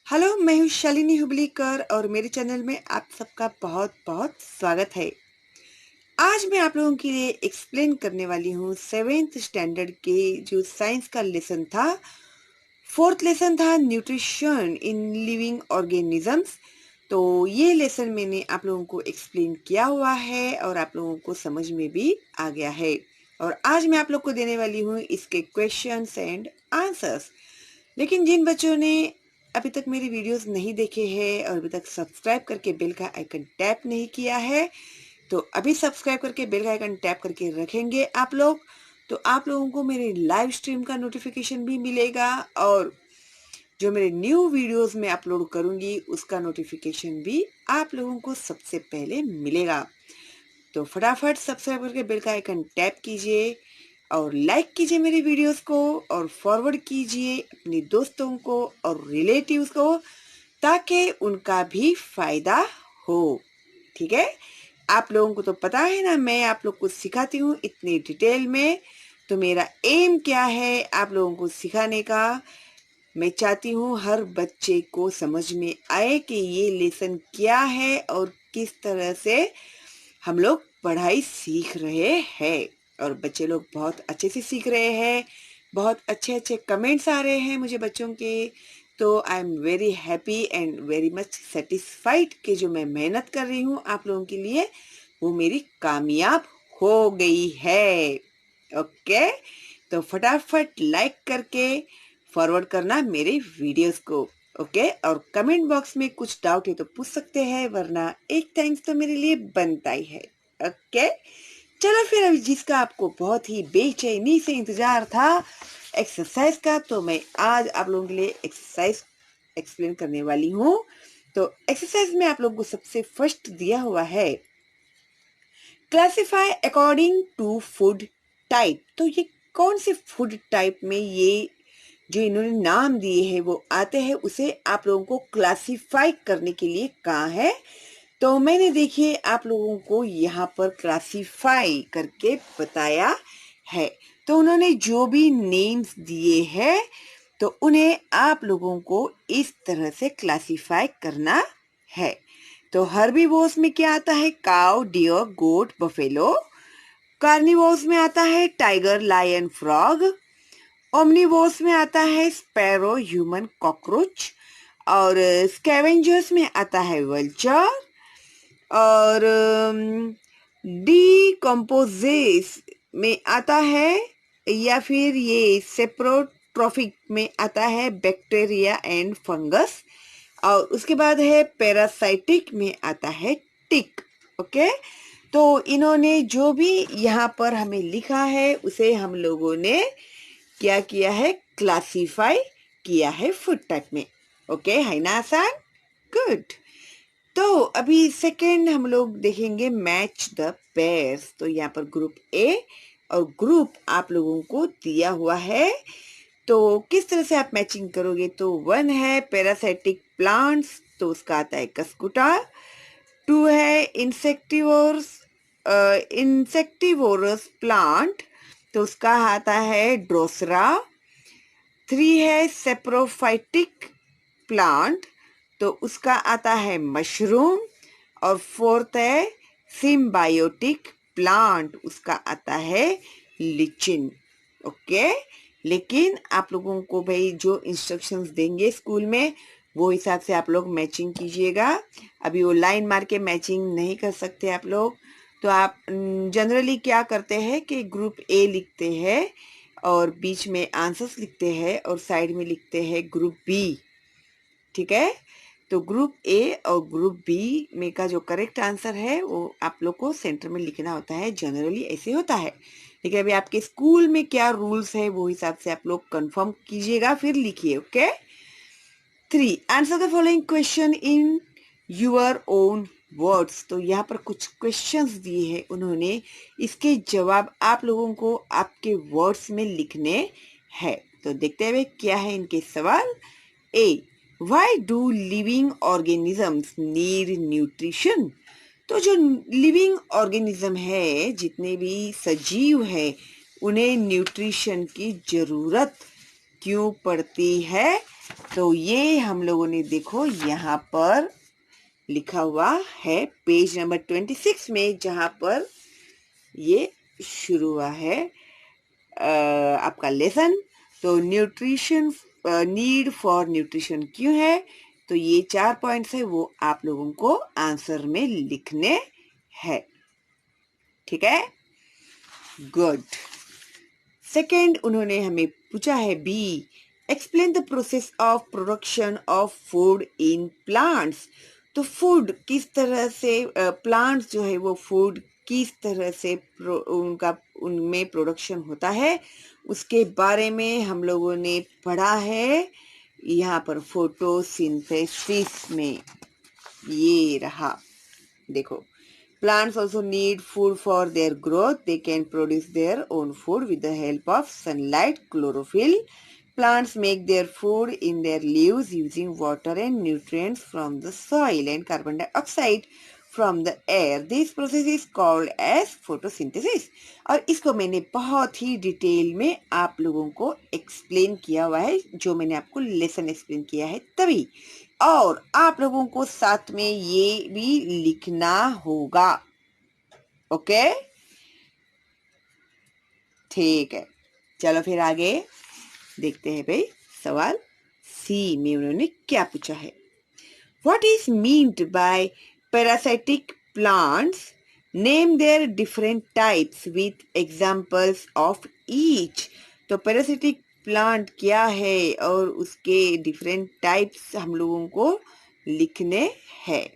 Hello, मैं हूँ शालिनी हुबलीकर और मेरे चैनल में आप सबका बहुत बहुत स्वागत है। आज मैं आप लोगों के लिए एक्सप्लेन करने वाली हूँ सेवेंथ स्टैंडर्ड के जो साइंस का लेसन था। फोर्थ लेसन था न्यूट्रिशन इन लिविंग ऑर्गेनिजम्स। तो ये लेसन मैंने आप लोगों को एक्सप्लेन किया हुआ है और आप लोगों को समझ में भी आ गया है। और आज मैं आप लोग को देने वाली हूँ इसके क्वेश्चंस एंड आंसर्स। लेकिन जिन बच्चों ने अभी तक मेरी वीडियोस नहीं देखे हैं और अभी तक सब्सक्राइब करके बेल का आइकन टैप नहीं किया है, तो अभी सब्सक्राइब करके बेल का आइकन टैप करके रखेंगे आप लोग, तो आप लोगों को मेरे लाइव स्ट्रीम का नोटिफिकेशन भी मिलेगा और जो मेरे न्यू वीडियोस में अपलोड करूंगी उसका नोटिफिकेशन भी आप लोगों को सबसे पहले मिलेगा। तो फटाफट सब्सक्राइब करके बेल का आइकन टैप कीजिए और लाइक कीजिए मेरी वीडियोस को और फॉरवर्ड कीजिए अपने दोस्तों को और रिलेटिव्स को, ताकि उनका भी फायदा हो। ठीक है, आप लोगों को तो पता है ना, मैं आप लोग को सिखाती हूँ इतनी डिटेल में। तो मेरा एम क्या है आप लोगों को सिखाने का। मैं चाहती हूँ हर बच्चे को समझ में आए कि ये लेसन क्या है और किस तरह से हम लोग पढ़ाई सीख रहे हैं। और बच्चे लोग बहुत अच्छे से सीख रहे हैं, बहुत अच्छे अच्छे कमेंट्स आ रहे हैं मुझे बच्चों के। तो I am very happy and very much satisfied कि जो मैं मेहनत कर रही हूँ आप लोगों के लिए वो मेरी कामयाब हो गई है। ओके, तो फटाफट लाइक करके फॉरवर्ड करना मेरे वीडियोस को। ओके, और कमेंट बॉक्स में कुछ डाउट है तो पूछ सकते हैं, वरना एक थैंक्स तो मेरे लिए बनता ही है। ओके, चलो फिर अभी जिसका आपको बहुत ही बेचैनी से इंतजार था एक्सरसाइज का, तो मैं आज आप लोगों के लिए एक्सरसाइज एक्सप्लेन करने वाली हूँ। तो एक्सरसाइज में आप लोगों को सबसे फर्स्ट दिया हुआ है classify according to food type. तो ये कौन से फूड टाइप में ये जो इन्होंने नाम दिए हैं वो आते हैं, उसे आप लोगों को क्लासिफाई करने के लिए कहा है। तो मैंने देखिए आप लोगों को यहाँ पर क्लासिफाई करके बताया है। तो उन्होंने जो भी नेम्स दिए हैं तो उन्हें आप लोगों को इस तरह से क्लासिफाई करना है। तो हर्बीवोर्स में क्या आता है? काउ, डियर, गोट, बफेलो। कार्निवोर्स में आता है टाइगर, लायन, फ्रॉग। ओमनिवोर्स में आता है स्पैरो, ह्यूमन, कॉकरोच। और स्कैवेंजर्स में आता है वल्चर। और डीकम्पोजेस में आता है या फिर ये सेप्रोट्रॉफिक में आता है बैक्टीरिया एंड फंगस। और उसके बाद है पैरासाइटिक में आता है टिक। ओके, तो इन्होंने जो भी यहाँ पर हमें लिखा है उसे हम लोगों ने क्या किया है? क्लासिफाई किया है फूड टाइप में। ओके, है ना आसान? गुड। तो अभी सेकेंड हम लोग देखेंगे मैच द पेयर्स। तो यहाँ पर ग्रुप ए और ग्रुप आप लोगों को दिया हुआ है। तो किस तरह से आप मैचिंग करोगे? तो 1 है पैरासाइटिक प्लांट्स, तो उसका आता है कस्कुटा। 2 है इंसेक्टिवोरस प्लांट, तो उसका आता है ड्रोसरा। 3 है सेप्रोफाइटिक प्लांट, तो उसका आता है मशरूम। और 4th है सिम्बायोटिक प्लांट, उसका आता है लिचिन। ओके, लेकिन आप लोगों को भाई जो इंस्ट्रक्शंस देंगे स्कूल में वो हिसाब से आप लोग मैचिंग कीजिएगा। अभी वो लाइन मार के मैचिंग नहीं कर सकते आप लोग। तो आप जनरली क्या करते हैं कि ग्रुप ए लिखते हैं और बीच में आंसर्स लिखते हैं और साइड में लिखते हैं ग्रुप बी। ठीक है, तो ग्रुप ए और ग्रुप बी में का जो करेक्ट आंसर है वो आप लोग को सेंटर में लिखना होता है। जनरली ऐसे होता है, लेकिन अभी आपके स्कूल में क्या रूल्स है वो हिसाब से आप लोग कंफर्म कीजिएगा, फिर लिखिए। Okay, 3 answer the following question in your own words. तो यहाँ पर कुछ क्वेश्चंस दिए हैं उन्होंने, इसके जवाब आप लोगों को आपके वर्ड्स में लिखने हैं। तो देखते हुए क्या है इनके सवाल। A, why do living organisms need nutrition? तो जो लिविंग ऑर्गेनिज्म है, जितने भी सजीव है, उन्हें न्यूट्रिशन की जरूरत क्यों पड़ती है? तो ये हम लोगों ने देखो यहाँ पर लिखा हुआ है पेज नंबर 26 में, जहाँ पर ये शुरू हुआ है आपका लेसन। तो न्यूट्रिशन, नीड फॉर न्यूट्रिशन क्यों है, तो ये 4 पॉइंट्स है वो आप लोगों को आंसर में लिखने हैं। ठीक है, गुड। सेकंड उन्होंने हमें पूछा है B, explain the process of production of food in plants. तो फूड किस तरह से, प्लांट्स जो है वो फूड किस तरह से उनमें प्रोडक्शन होता है, उसके बारे में हम लोगों ने पढ़ा है यहाँ पर फोटोसिंथेसिस में। ये रहा, देखो, plants also need food for their growth. They can produce their own food with the help of sunlight, chlorophyll. Plants make their food in their leaves using water and nutrients from the soil and carbon dioxide from the air. This process is called as photosynthesis. और इसको मैंने बहुत ही detail में आप लोगों को explain किया हुआ है, जो मैंने आपको लेसन एक्सप्लेन किया है तभी। और आप लोगों को साथ में ये भी लिखना होगा। ओके, ठीक है, चलो फिर आगे देखते हैं भाई। सवाल सी में उन्होंने क्या पूछा है, what is meant by parasitic plants, name their different types with examples of each. तो पैरासाइटिक प्लांट क्या है और उसके डिफरेंट टाइप्स हम लोगों को लिखने हैं।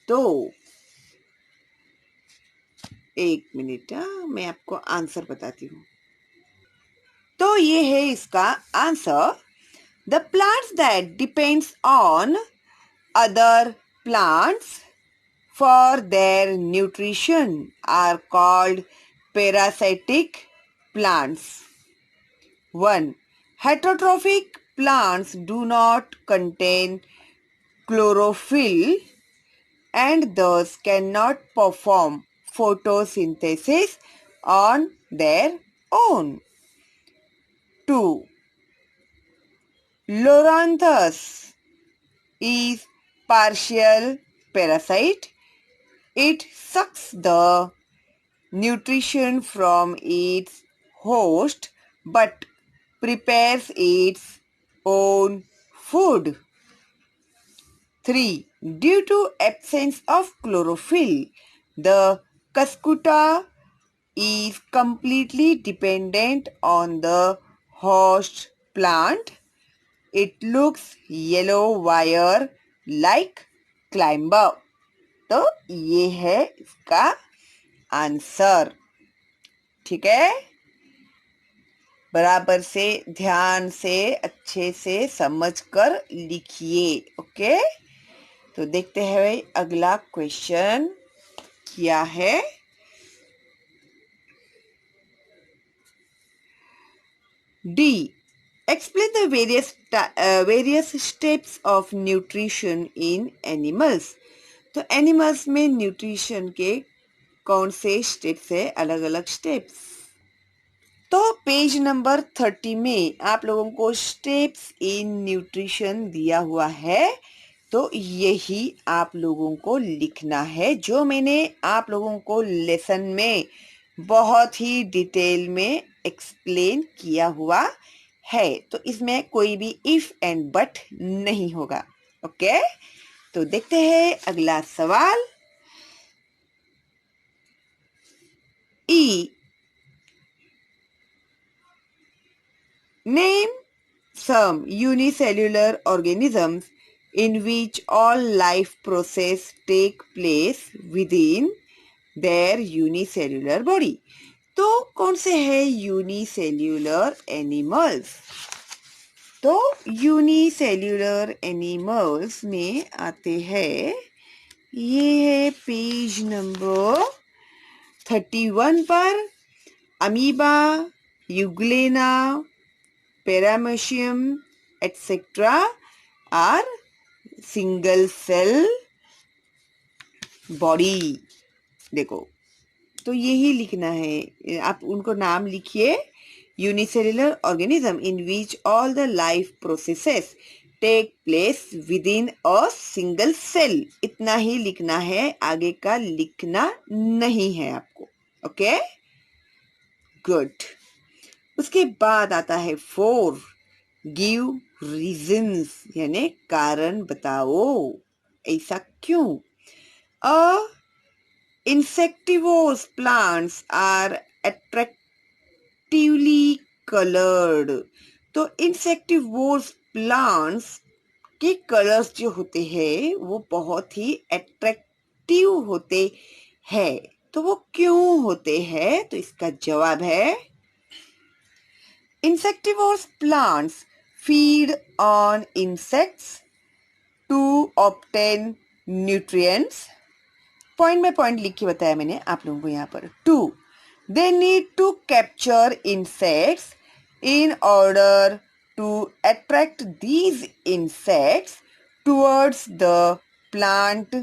तो एक मिनट, मैं आपको आंसर बताती हूँ। तो ये है इसका answer, the plants that depends on other plants for their nutrition are called parasitic plants. 1. Heterotrophic plants do not contain chlorophyll and thus cannot perform photosynthesis on their own. 2. Loranthus is partial parasite. It sucks the nutrition from its host but prepares its own food. 3. Due to absence of chlorophyll, the cuscuta is completely dependent on the host plant. It looks yellow wire like climber. तो ये है इसका answer. ठीक है, बराबर से ध्यान से अच्छे से समझकर लिखिए। ओके, तो देखते हैं भाई अगला क्वेश्चन क्या है। D, explain the various steps of nutrition in animals. तो एनिमल्स में न्यूट्रिशन के कौन से स्टेप्स है, अलग अलग स्टेप्स। तो पेज नंबर 30 में आप लोगों को स्टेप्स इन न्यूट्रिशन दिया हुआ है, तो यही आप लोगों को लिखना है, जो मैंने आप लोगों को लेसन में बहुत ही डिटेल में एक्सप्लेन किया हुआ है। तो इसमें कोई भी इफ एंड बट नहीं होगा। ओके, तो देखते हैं अगला सवाल। ई, name some unicellular organisms in which all life process take place within their unicellular body. तो कौन से है यूनिसेल्यूलर एनिमल्स। तो यूनिसेल्यूलर एनिमल्स में आते हैं, ये है पेज नंबर 31 पर, amoeba, euglena, paramecium etcetera are single cell body. देखो, तो यही लिखना है, आप उनको नाम लिखिए, unicellular organism in which all the life processes take place within a single cell. इतना ही लिखना है, आगे का लिखना नहीं है आपको। Okay, good. उसके बाद आता है 4, गिव रीजंस, यानी कारण बताओ, ऐसा क्यों। अ insectivorous plants are attractively colored। तो insectivorous plants के कलर्स जो होते हैं वो बहुत ही अट्रैक्टिव होते हैं। तो वो क्यों होते हैं, तो इसका जवाब है insectivorous plants feed on insects to obtain nutrients। Point by point लिख के बताया मैंने आप लोगों को यहाँ पर। 2, they need to capture insects in order to attract these insects towards the plant,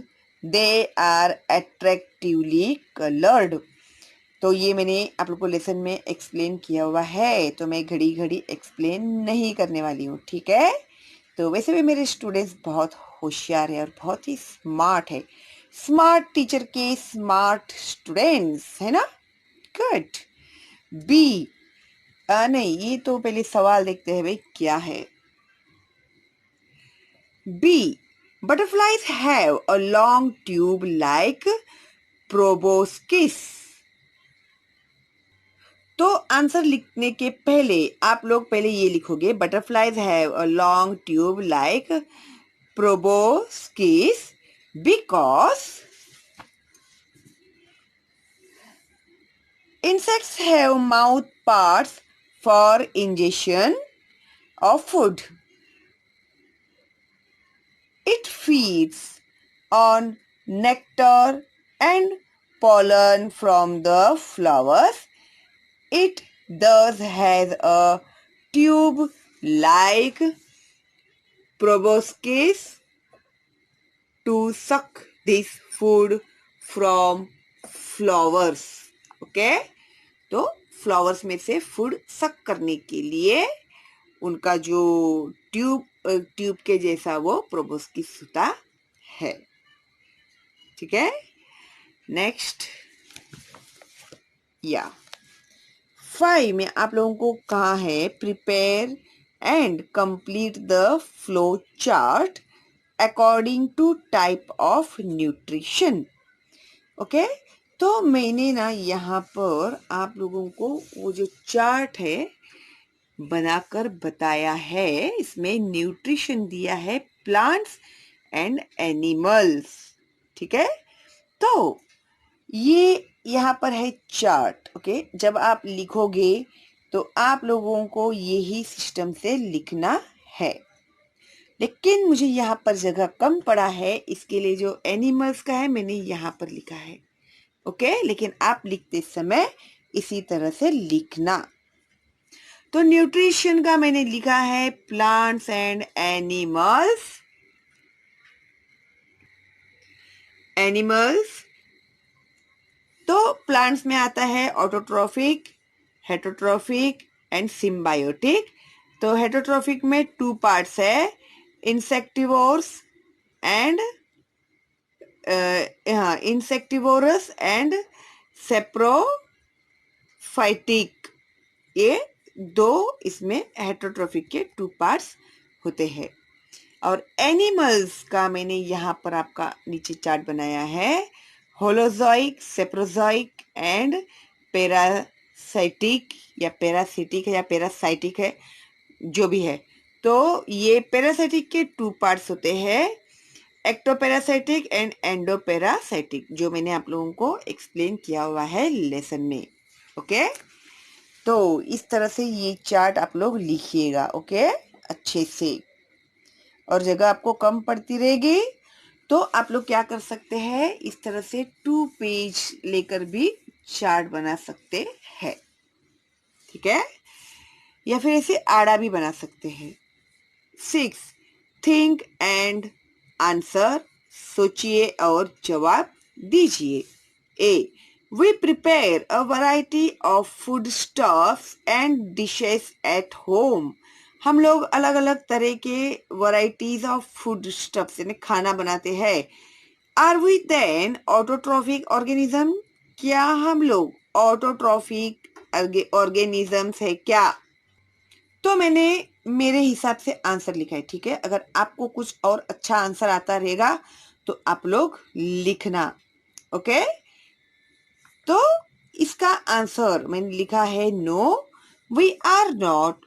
they are attractively coloured. तो ये मैंने आप लोग को लेसन में एक्सप्लेन किया हुआ है, तो मैं घड़ी घड़ी एक्सप्लेन नहीं करने वाली हूँ, ठीक है। तो वैसे भी मेरे स्टूडेंट्स बहुत होशियार है और बहुत ही स्मार्ट है, स्मार्ट टीचर के स्मार्ट स्टूडेंट्स, है ना। गुड। बी, नहीं, ये तो पहले सवाल देखते हैं भाई क्या है। B, butterflies have a long tube like proboscis. तो आंसर लिखने के पहले आप लोग पहले ये लिखोगे, butterflies have a long tube like proboscis because insects have mouth parts for ingestion of food. It feeds on nectar and pollen from the flowers. It thus has a tube like proboscis to suck this food from flowers. Okay, तो flowers में से food सक करने के लिए उनका जो tube के जैसा वो प्रोबोस्किस होता है, ठीक है। नेक्स्ट, या 5 में आप लोगों को कहा है, prepare and complete the flow chart according to type of nutrition. Okay, तो मैंने ना यहाँ पर आप लोगों को वो जो चार्ट है बनाकर बताया है, इसमें न्यूट्रिशन दिया है प्लांट्स एंड एनिमल्स, ठीक है। तो ये यहाँ पर है चार्ट। ओके, जब आप लिखोगे तो आप लोगों को यही सिस्टम से लिखना है, लेकिन मुझे यहाँ पर जगह कम पड़ा है, इसके लिए जो एनिमल्स का है मैंने यहाँ पर लिखा है। ओके, लेकिन आप लिखते समय इसी तरह से लिखना। तो न्यूट्रिशन का मैंने लिखा है प्लांट्स एंड एनिमल्स। तो प्लांट्स में आता है ऑटोट्रॉफिक, हेटरोट्रॉफिक एंड सिम्बायोटिक। तो हेटरोट्रॉफिक में 2 पार्ट्स है, इंसेक्टिवोर्स एंड इंसेक्टिवोरस एंड सेप्रोफाइटिक, ये 2 इसमें हेटरोट्रॉफिक के 2 पार्ट्स होते हैं। और एनिमल्स का मैंने यहाँ पर आपका नीचे चार्ट बनाया है, होलोजोइक, सेप्रोजोइक एंड पैरासाइटिक, या पैरासिटिक है या पैरासाइटिक है, जो भी है। तो ये पैरासाइटिक के 2 पार्ट्स होते हैं, एक्टोपैरासाइटिक एंड एंडोपैरासाइटिक, जो मैंने आप लोगों को एक्सप्लेन किया हुआ है लेसन में। ओके, तो इस तरह से ये चार्ट आप लोग लिखिएगा, ओके, अच्छे से। और जगह आपको कम पड़ती रहेगी तो आप लोग क्या कर सकते हैं, इस तरह से 2 पेज लेकर भी चार्ट बना सकते हैं, ठीक है, या फिर ऐसे आड़ा भी बना सकते हैं। 6, थिंक एंड आंसर, सोचिए और जवाब दीजिए। ए, We prepare a variety of foodstuffs and dishes at home. हम लोग अलग अलग तरह के varieties of foodstuffs यानी खाना बनाते हैं. Are we then autotrophic organism? क्या हम लोग autotrophic organisms है क्या? तो मैंने मेरे हिसाब से आंसर लिखा है. ठीक है, अगर आपको कुछ और अच्छा आंसर आता रहेगा तो आप लोग लिखना. ओके, तो इसका आंसर मैंने लिखा है no, we are not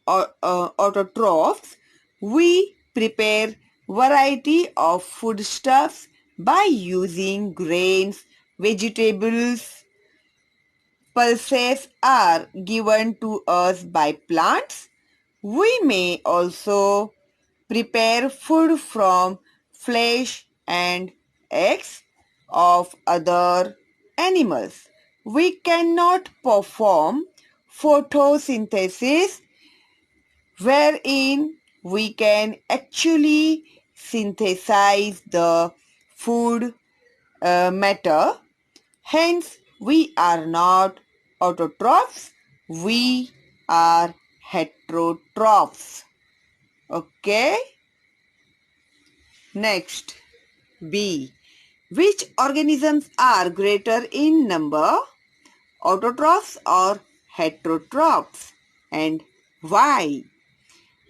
autotrophs. We prepare variety of foodstuffs by using grains, vegetables. Pulses are given to us by plants. We may also prepare food from flesh and eggs of other animals. We cannot perform photosynthesis wherein we can actually synthesize the food matter. Hence, we are not autotrophs, we are heterotrophs. Okay? Next, B. Which organisms are greater in number, autotrophs or heterotrophs, and why?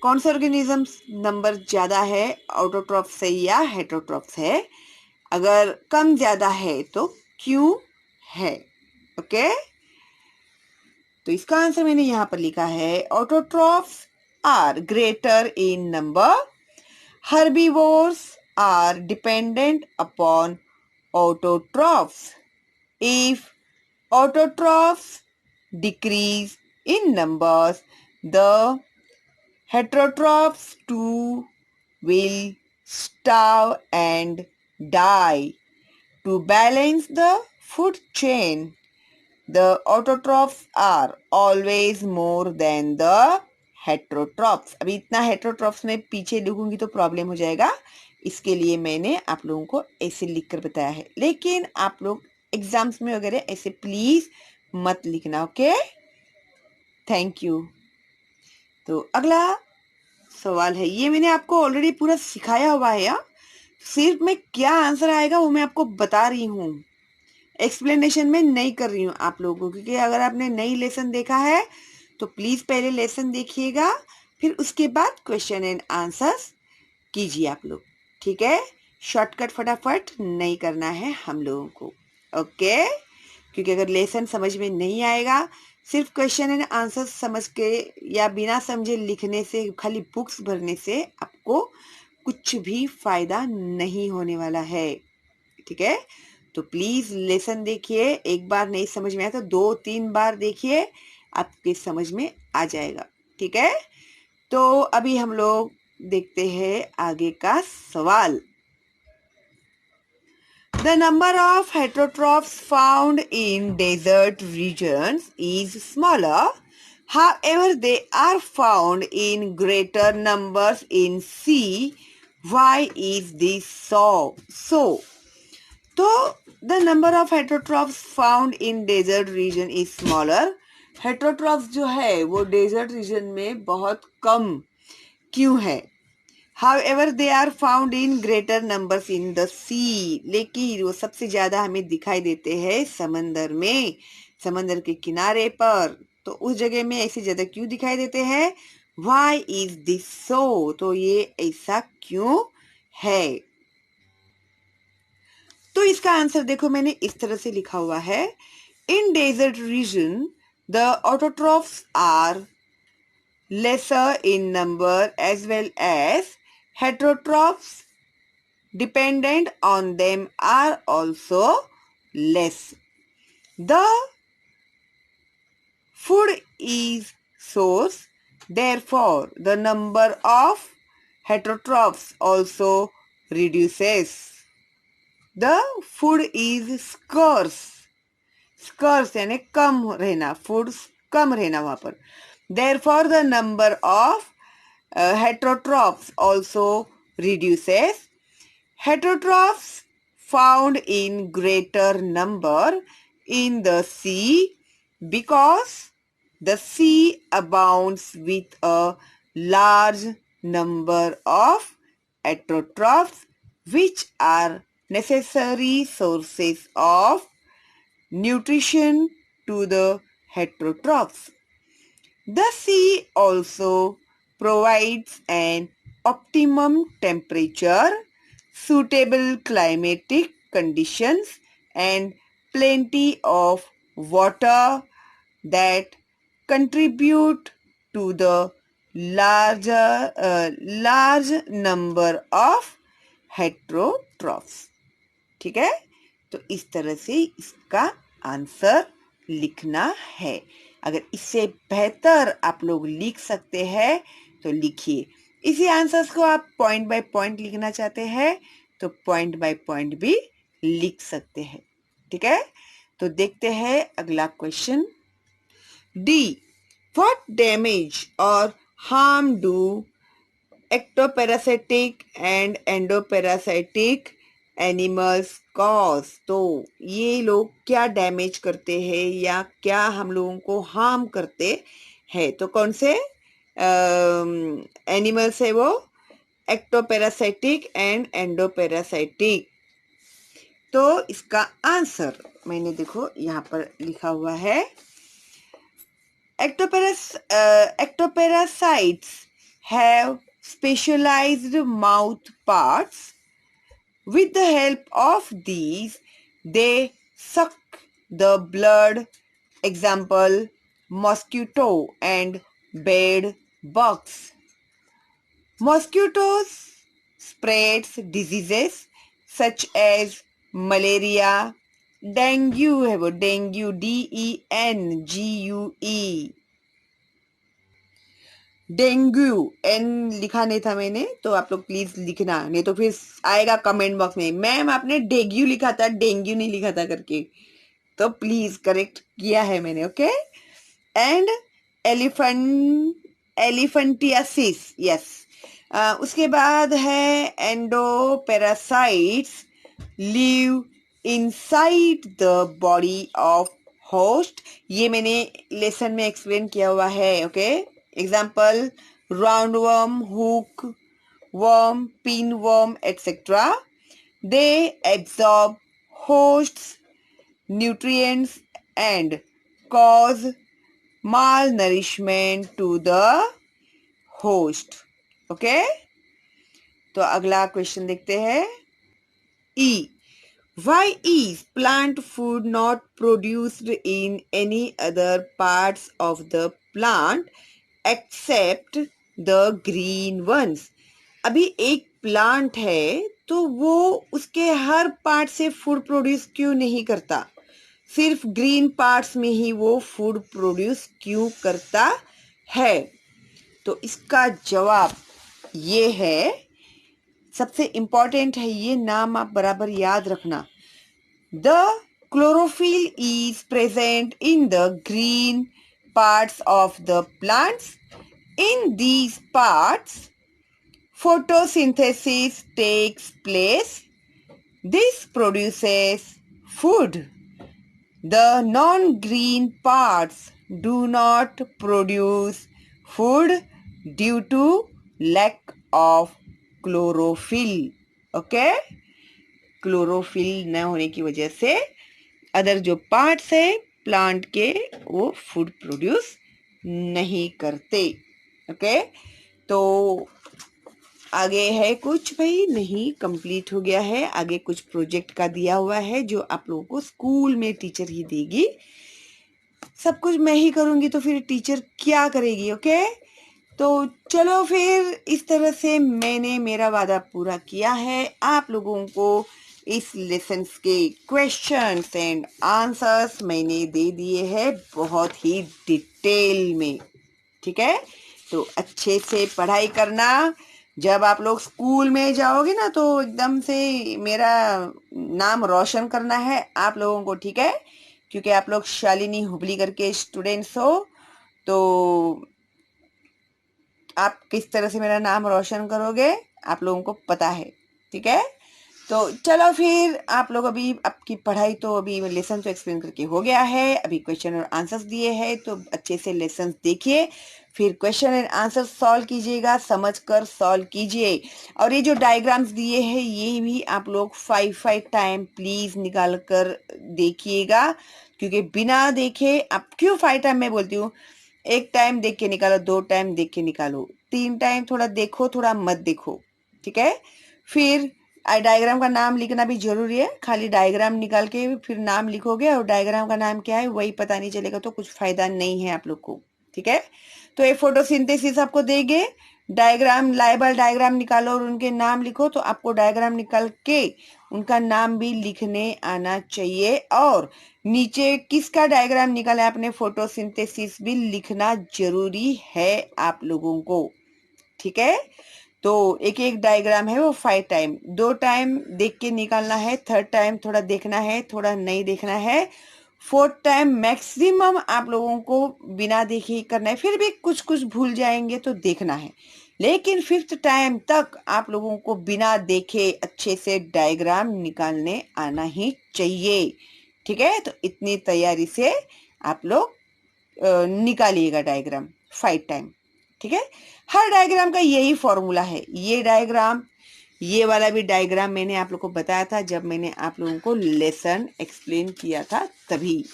कौन से organisms number ज्यादा है, autotrophs से या heterotrophs है? अगर कम ज्यादा है तो क्यों है? ओके, तो इसका आंसर मैंने यहाँ पर लिखा है autotrophs are greater in number. Herbivores are dependent upon autotrophs. If autotrophs decrease in numbers, the heterotrophs too will starve and die. To balance the food chain, the autotrophs are always more than the heterotrophs. अभी इतना heterotrophs में पीछे लिखूंगी तो problem हो जाएगा, इसके लिए मैंने आप लोगों को ऐसे लिखकर बताया है. लेकिन आप लोग एग्जाम्स में वगैरह ऐसे प्लीज मत लिखना. Okay, thank you. तो अगला सवाल है, ये मैंने आपको ऑलरेडी पूरा सिखाया हुआ है या सिर्फ मैं क्या आंसर आएगा वो मैं आपको बता रही हूँ, एक्सप्लेनेशन में नहीं कर रही हूँ आप लोगों को, क्योंकि अगर आपने नई लेसन देखा है तो प्लीज पहले लेसन देखिएगा, फिर उसके बाद क्वेश्चन एंड आंसर्स कीजिए आप लोग. ठीक है, शॉर्टकट फटाफट नहीं करना है हम लोगों को. ओके, क्योंकि अगर लेसन समझ में नहीं आएगा, सिर्फ क्वेश्चन एंड आंसर समझ के या बिना समझे लिखने से, खाली बुक्स भरने से आपको कुछ भी फायदा नहीं होने वाला है. ठीक है, तो प्लीज लेसन देखिए. एक बार नहीं समझ में आया तो 2-3 बार देखिए, आपके समझ में आ जाएगा. ठीक है, तो अभी हम लोग देखते हैं आगे का सवाल. The number of heterotrophs found in desert regions is smaller. However, they are found in greater numbers in sea. Why is this so? तो the number of heterotrophs found in desert region is smaller. heterotrophs जो है वो desert region में बहुत कम क्यों है? However, they are found in greater numbers in the sea. लेकिन वो सबसे ज्यादा हमें दिखाई देते हैं समंदर में, समंदर के किनारे पर. तो उस जगह में ऐसे ज्यादा क्यों दिखाई देते हैं? Why is this so? तो ये ऐसा क्यों है? तो इसका आंसर देखो, मैंने इस तरह से लिखा हुआ है. In desert region, the autotrophs are lesser in number as well as heterotrophs dependent on them are also less. The food is source, therefore the number of heterotrophs also reduces. The food is scarce. Scarce यानी कम रहना, food कम रहना वहां पर. Therefore the number of heterotrophs also reduces. Heterotrophs found in greater number in the sea because the sea abounds with a large number of heterotrophs, which are necessary sources of nutrition to the heterotrophs. The sea also provides an optimum temperature, suitable climatic conditions, and plenty of water that contribute to the large number of heterotrophs. ठीक है, तो इस तरह से इसका answer लिखना है। अगर इससे बेहतर आप लोग लिख सकते हैं तो लिखिए। इसी आंसर्स को आप पॉइंट बाय पॉइंट लिखना चाहते हैं तो पॉइंट बाय पॉइंट भी लिख सकते हैं। ठीक है, तो देखते हैं अगला क्वेश्चन। डी, व्हाट डैमेज और harm do ectoparasitic and endoparasitic animals cause. तो ये लोग क्या डैमेज करते हैं या क्या हम लोगों को हार्म करते हैं। तो कौन से एनिमल्स है वो, एक्टोपैरासिटिक एंड एंडोपैरासिटिक। तो इसका आंसर मैंने देखो यहाँ पर लिखा हुआ है, ectoparasites have specialized mouth parts. With the help of these, they suck the blood. Example, mosquito and bed bugs. Mosquitoes spreads diseases such as malaria, dengue है वो, dengue DENGUE, डेंगू एन लिखा नहीं था मैंने, तो आप लोग प्लीज लिखना, नहीं तो फिर आएगा कमेंट बॉक्स में, मैम आपने डेंगू लिखा था, डेंगू नहीं लिखा था करके। तो प्लीज करेक्ट किया है मैंने, ओके। And elephantiasis, yes. उसके बाद है endoparasites live inside the body of host. ये मैंने लेसन में एक्सप्लेन किया हुआ है, okay. Example, roundworm, hookworm, pinworm, etc. They absorb hosts' nutrients and cause malnourishment to the host. Okay? तो अगला क्वेश्चन देखते हैं। E. Why is plant food not produced in any other parts of the plant except the green ones. अभी एक plant है तो वो उसके हर पार्ट से फूड प्रोड्यूस क्यों नहीं करता, सिर्फ ग्रीन पार्ट्स में ही वो फूड प्रोड्यूस क्यों करता है। तो इसका जवाब ये है, सबसे इंपॉर्टेंट है, ये नाम आप बराबर याद रखना। The chlorophyll is present in the green parts of the plants. In these parts, photosynthesis takes place. This produces food. The non-green parts do not produce food due to lack of chlorophyll. Okay? Chlorophyll न होने की वजह से other जो parts है plant के वो food produce नहीं करते। ओके, तो आगे है कुछ, भाई नहीं कंप्लीट हो गया है, आगे कुछ प्रोजेक्ट का दिया हुआ है जो आप लोगों को स्कूल में टीचर ही देगी, सब कुछ मैं ही करूंगी तो फिर टीचर क्या करेगी। ओके, तो चलो फिर इस तरह से मैंने मेरा वादा पूरा किया है, आप लोगों को इस लेसन के क्वेश्चंस एंड आंसर्स मैंने दे दिए हैं बहुत ही डिटेल में। ठीक है, तो अच्छे से पढ़ाई करना, जब आप लोग स्कूल में जाओगे ना तो एकदम से मेरा नाम रोशन करना है आप लोगों को। ठीक है, क्योंकि आप लोग शालिनी हुबली करके स्टूडेंट्स हो, तो आप किस तरह से मेरा नाम रोशन करोगे आप लोगों को पता है। ठीक है, तो चलो फिर आप लोग अभी आपकी पढ़ाई तो अभी लेसन तो एक्सप्लेन करके हो गया है, अभी क्वेश्चन और आंसर्स दिए हैं तो अच्छे से लेसन देखिए, फिर क्वेश्चन एंड आंसर सॉल्व कीजिएगा, समझकर सॉल्व कीजिए। और ये जो डायग्राम्स दिए हैं ये भी आप लोग 5 टाइम प्लीज निकाल कर देखिएगा, क्योंकि बिना देखे आप क्यों 5 टाइम मैं बोलती हूँ, 1 टाइम देख के निकालो, 2 टाइम देख के निकालो, 3 टाइम थोड़ा देखो थोड़ा मत देखो, ठीक है। फिर डायग्राम का नाम लिखना भी जरूरी है, खाली डायग्राम निकाल के फिर नाम लिखोगे और डायग्राम का नाम क्या है वही पता नहीं चलेगा तो कुछ फायदा नहीं है आप लोग को, ठीक है। तो ये फोटोसिंथेसिस आपको देंगे, डायग्राम लाइबल डायग्राम निकालो और उनके नाम लिखो, तो आपको डायग्राम निकाल के उनका नाम भी लिखने आना चाहिए, और नीचे किसका डायग्राम निकाला आपने फोटोसिंथेसिस भी लिखना जरूरी है आप लोगों को, ठीक है। तो एक एक डायग्राम है वो 5 टाइम, 2 टाइम देख के निकालना है, 3rd टाइम थोड़ा देखना है थोड़ा नहीं देखना है, 4th टाइम मैक्सिमम आप लोगों को बिना देखे ही करना है, फिर भी कुछ कुछ भूल जाएंगे तो देखना है, लेकिन 5th टाइम तक आप लोगों को बिना देखे अच्छे से डायग्राम निकालने आना ही चाहिए, ठीक है। तो इतनी तैयारी से आप लोग निकालिएगा डायग्राम 5 टाइम, ठीक है। हर डायग्राम का यही फॉर्मूला है, ये डायग्राम ये वाला भी डायग्राम मैंने आप लोग को बताया था जब मैंने आप लोगों को लेसन एक्सप्लेन किया था तभी,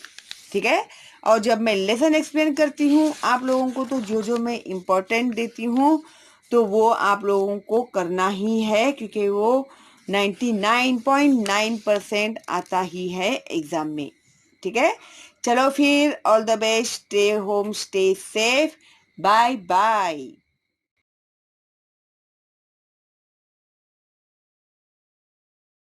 ठीक है। और जब मैं लेसन एक्सप्लेन करती हूँ आप लोगों को तो जो जो मैं इम्पोर्टेंट देती हूँ तो वो आप लोगों को करना ही है, क्योंकि वो 99.9% आता ही है एग्जाम में, ठीक है। चलो फिर all the best, stay home stay safe, bye bye.